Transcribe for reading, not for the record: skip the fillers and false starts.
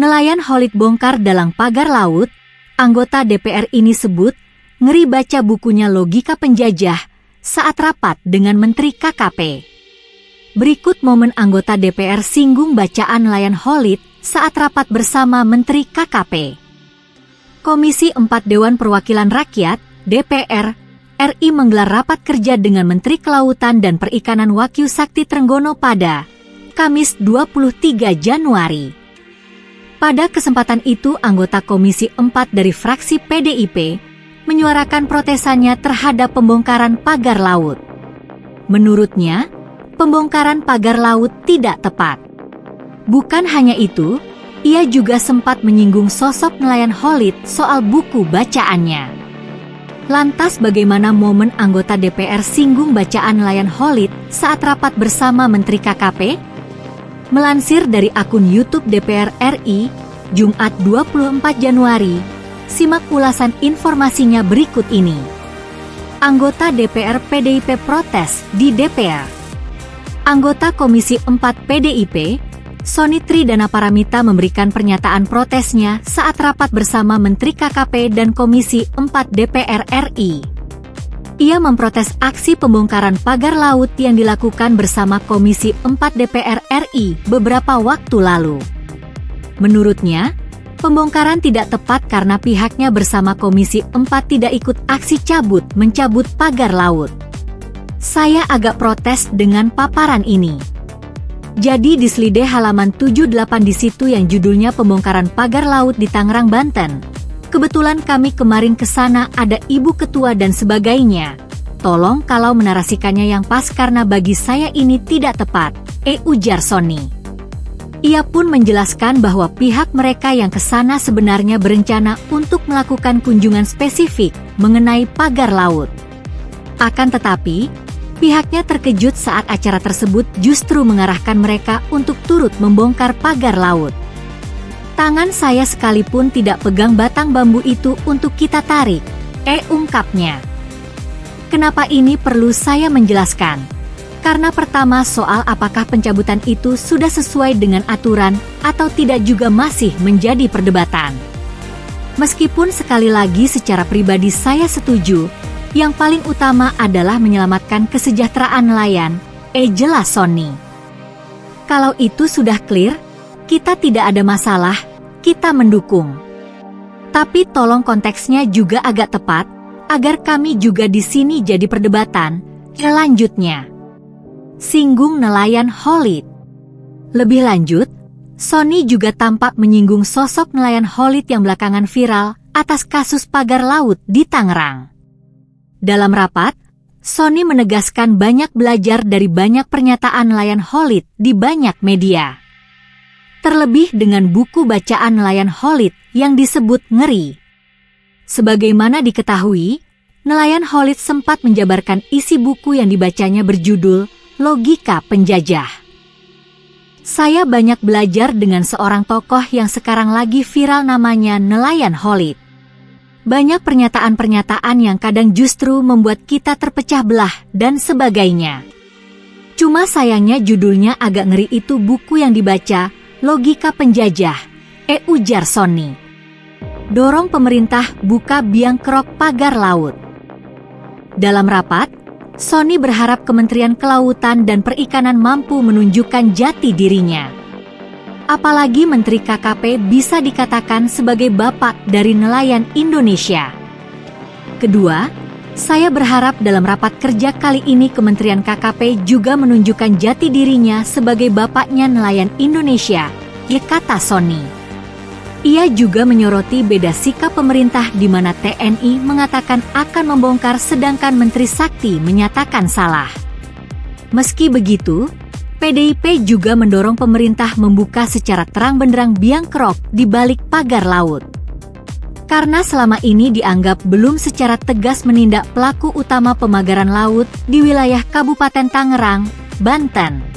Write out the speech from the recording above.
Nelayan Khalid bongkar dalang pagar laut. Anggota DPR ini sebut ngeri baca bukunya Logika Penjajah saat rapat dengan Menteri KKP. Berikut momen anggota DPR singgung bacaan nelayan Khalid saat rapat bersama Menteri KKP. Komisi 4 Dewan Perwakilan Rakyat, DPR, RI menggelar rapat kerja dengan Menteri Kelautan dan Perikanan Wahyu Sakti Trenggono pada Kamis 23 Januari. Pada kesempatan itu, anggota Komisi 4 dari fraksi PDIP menyuarakan protesannya terhadap pembongkaran pagar laut. Menurutnya, pembongkaran pagar laut tidak tepat. Bukan hanya itu, ia juga sempat menyinggung sosok nelayan Khalid soal buku bacaannya. Lantas bagaimana momen anggota DPR singgung bacaan nelayan Khalid saat rapat bersama Menteri KKP? Melansir dari akun YouTube DPR RI, Jumat 24 Januari, simak ulasan informasinya berikut ini. Anggota DPR PDIP protes di DPR. Anggota Komisi 4 PDIP, Sony Tridana Paramita memberikan pernyataan protesnya saat rapat bersama Menteri KKP dan Komisi 4 DPR RI. Ia memprotes aksi pembongkaran pagar laut yang dilakukan bersama Komisi 4 DPR RI beberapa waktu lalu. Menurutnya, pembongkaran tidak tepat karena pihaknya bersama Komisi 4 tidak ikut aksi mencabut pagar laut. Saya agak protes dengan paparan ini. Jadi di slide halaman 78 di situ yang judulnya pembongkaran pagar laut di Tangerang, Banten. Kebetulan kami kemarin ke sana, ada Ibu Ketua dan sebagainya. Tolong kalau menarasikannya yang pas karena bagi saya ini tidak tepat, ujar Sony. Ia pun menjelaskan bahwa pihak mereka yang ke sana sebenarnya berencana untuk melakukan kunjungan spesifik mengenai pagar laut. Akan tetapi, pihaknya terkejut saat acara tersebut justru mengarahkan mereka untuk turut membongkar pagar laut. Tangan saya sekalipun tidak pegang batang bambu itu untuk kita tarik, ungkapnya. Kenapa ini perlu saya menjelaskan? Karena pertama soal apakah pencabutan itu sudah sesuai dengan aturan atau tidak juga masih menjadi perdebatan. Meskipun sekali lagi secara pribadi saya setuju, yang paling utama adalah menyelamatkan kesejahteraan nelayan, jelas Sony. Kalau itu sudah clear, kita tidak ada masalah, kita mendukung. Tapi tolong konteksnya juga agak tepat, agar kami juga di sini jadi perdebatan. Lanjutnya, singgung nelayan Khalid. Lebih lanjut, Sony juga tampak menyinggung sosok nelayan Khalid yang belakangan viral atas kasus pagar laut di Tangerang. Dalam rapat, Sony menegaskan banyak belajar dari banyak pernyataan nelayan Khalid di banyak media. Terlebih dengan buku bacaan nelayan Khalid yang disebut ngeri. Sebagaimana diketahui, nelayan Khalid sempat menjabarkan isi buku yang dibacanya berjudul Logika Penjajah. Saya banyak belajar dengan seorang tokoh yang sekarang lagi viral namanya nelayan Khalid. Banyak pernyataan-pernyataan yang kadang justru membuat kita terpecah belah dan sebagainya. Cuma sayangnya judulnya agak ngeri itu buku yang dibaca, Logika Penjajah, ujar Sony. Dorong pemerintah buka biang kerok pagar laut. Dalam rapat, Sony berharap Kementerian Kelautan dan Perikanan mampu menunjukkan jati dirinya. Apalagi Menteri KKP bisa dikatakan sebagai bapak dari nelayan Indonesia. Kedua, saya berharap dalam rapat kerja kali ini Kementerian KKP juga menunjukkan jati dirinya sebagai bapaknya nelayan Indonesia, kata Sony. Ia juga menyoroti beda sikap pemerintah di mana TNI mengatakan akan membongkar sedangkan Menteri Sakti menyatakan salah. Meski begitu, PDIP juga mendorong pemerintah membuka secara terang-benderang biang kerok di balik pagar laut. Karena selama ini dianggap belum secara tegas menindak pelaku utama pemagaran laut di wilayah Kabupaten Tangerang, Banten.